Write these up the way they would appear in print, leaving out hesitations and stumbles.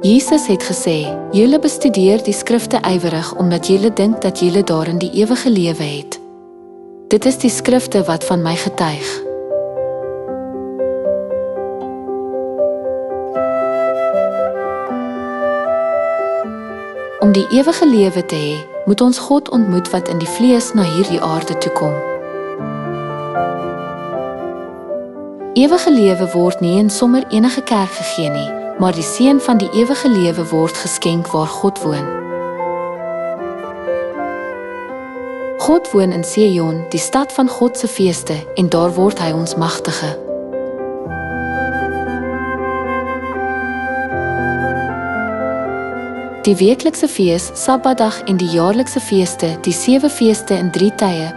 Jesus het gesê, julle bestudeer die skrifte ywerig omdat julle dink dat julle daarin die ewige lewe het. Dit is die skrifte wat van my getuig. Om die ewige lewe te hê, moet ons God ontmoet wat in die vlees na hierdie aarde toe kom. Ewige lewe word nie in sommer enige kerk gegee nie, maar die seën van die ewige lewe word geskenk waar God woon. God woon in Sion, die stad van God se feeste, en daar word hy ons magtige. Die weeklikse fees, Sabbatdag en die jaarlikse feeste, die 7 feeste in 3 tye,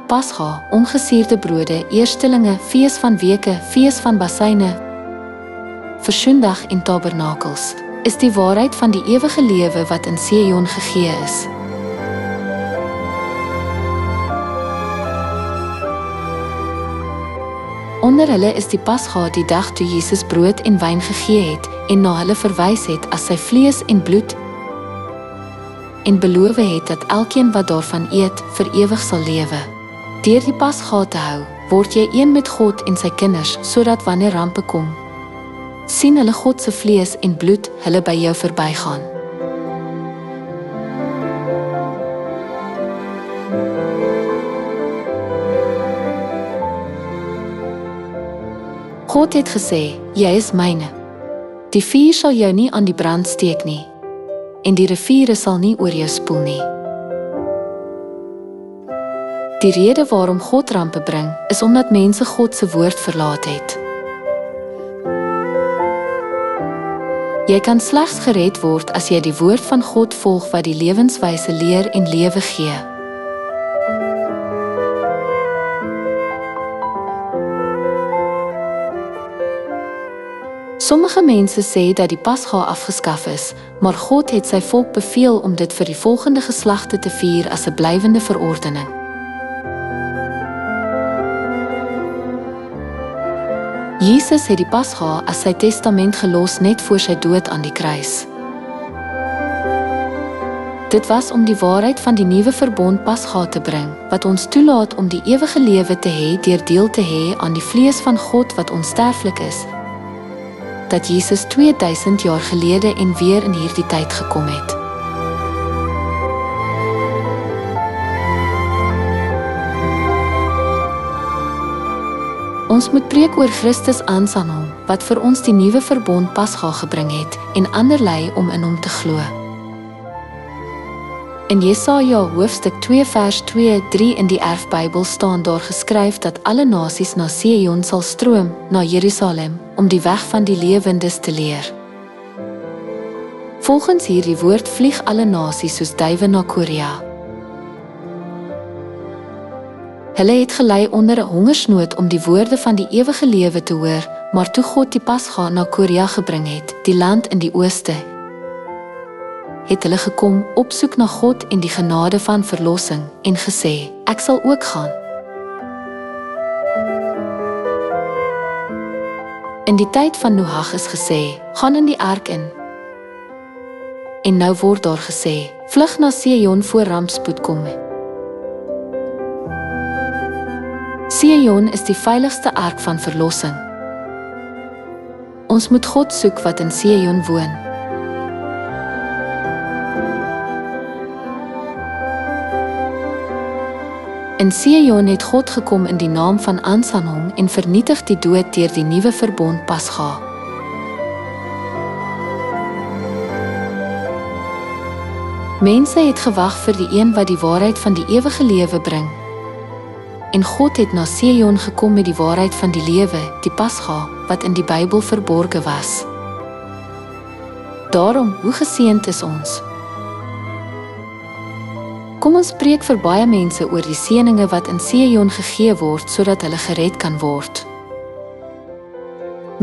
Pascha, ongesuurde brode, eerstelinge, fees van weke, fees van bassyne, Versoendag en tabernakels, is die waarheid van die ewige lewe wat in Sion gegee is. Onder hulle is die Pascha die dag toe Jesus brood en wyn gegee het en na hulle verwys het as sy vlees en bloed en beloof het dat elkeen wat daarvan eet vir ewig sal lewe. Deur die Pascha te hou, word jy een met God en sy kinders, sodat wanneer rampe kom, sien hulle God se vlees en bloed hulle by jou verbygaan. God het gesê, jy is myne. Die vuur sal jou nie aan die brand steek nie, en die riviere sal nie oor jou spoel nie. Die rede waarom God rampe bring, is omdat mense God se woord verlaat het. Jy kan slegs gered word as jy die woord van God volg wat die lewenswyse leer en lewe gee. Sommige mense sê dat die Pascha afgeskaf is, maar God het sy volk beveel om dit vir die volgende geslagte te vier as 'n blywende verordening. Jesus het die Pascha as sy testament gelos net voor sy dood aan die kruis. Dit was om die waarheid van die nuwe verbond Pascha te bring, wat ons toelaat om die ewige lewe te hê deur deel te hê aan die vlees van God wat onsterflik is, dat Jesus 2000 jaar gelede en weer in hierdie tyd gekom het. Ons moet preek oor Christus aan hom, wat vir ons die nuwe verbond Pascha gebring het, en ander lei om in hom te glo. In Jesaja hoofstuk 2 vers 2-3 in die Erfbybel staan daar geskryf dat alle nasies na Sion sal stroom, na Jerusalem, om die weg van die lewendes te leer. Volgens hierdie woord vlieg alle nasies soos duwe na Korea. Hulle het gelei onder 'n hongersnood om die woorde van die ewige lewe te hoor, maar toe God die Pascha na Korea gebring het, die land in die ooste, het hulle gekom, opsoek na God en die genade van verlossing, en gesê, ek sal ook gaan. In die tyd van Noag is gesê, gaan in die ark in. En nou word daar gesê, vlug na Sion voor rampspoed kom. Sion is die veiligste ark van verlossing. Ons moet God soek wat in Sion woon. In Sion het God gekom in die naam van hom en vernietig die dood deur die nuwe verbond Pascha. Mense het gewag vir die een wat die waarheid van die ewige lewe bring. En God het na Sion gekom met die waarheid van die lewe, die Pascha, wat in die Bybel verborge was. Daarom, hoe geseënd is ons? Kom ons preek vir baie mense oor die seëninge wat in Sion gegee word, sodat hulle gered kan word.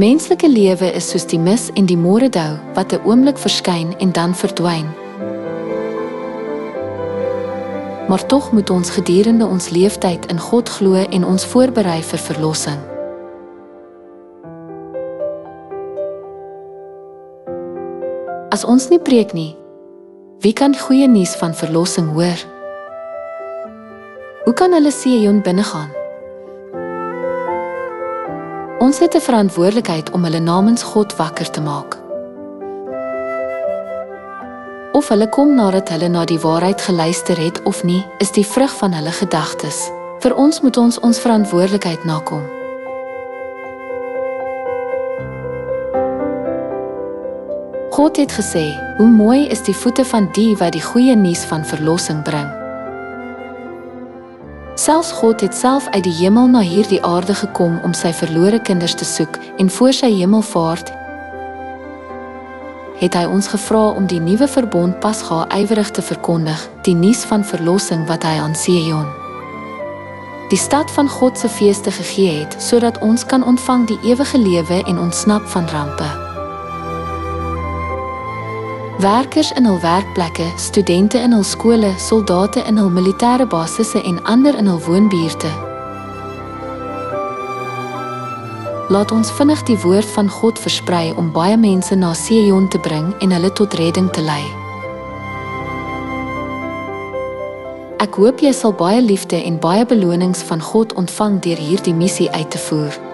Menslike lewe is soos die mis en die môredou, wat 'n oomblik verskyn en dan verdwyn. Maar tog moet ons gedurende ons leeftyd in God glo en ons voorberei vir verlossing. As ons nie preek nie, wie kan goeie nuus van verlossing hoor? Hoe kan hulle Sion binnegaan? Ons het 'n verantwoordelikheid om hulle namens God wakker te maak. Of hulle kom nadat hulle na die waarheid geluister het of nie, is die vrug van hulle gedagtes. Vir ons moet ons verantwoordelikheid nakom. God het gesê, hoe mooi is die voete van die wat die goeie nuus van verlossing bring. Selfs God het self uit die hemel na hierdie aarde gekom om sy verlore kinders te soek en voor sy hemelvaart het hy ons gevra om die nuwe verbond Pasga ywerig te verkondig, die nuus van verlossing wat hy aan Sion, die stad van God se feeste gegee het, sodat ons kan ontvang die ewige lewe en ontsnap van rampe. Werkers in hul werkplekke, studente in hul skole, soldate in hul militêre basisse en ander in hul woonbuurte. Laat ons vinnig die woord van God versprei om baie mense na Sion te bring en hulle tot redding te lei. Ek hoop jy sal baie liefde en baie belonings van God ontvang deur hierdie missie uit te voer.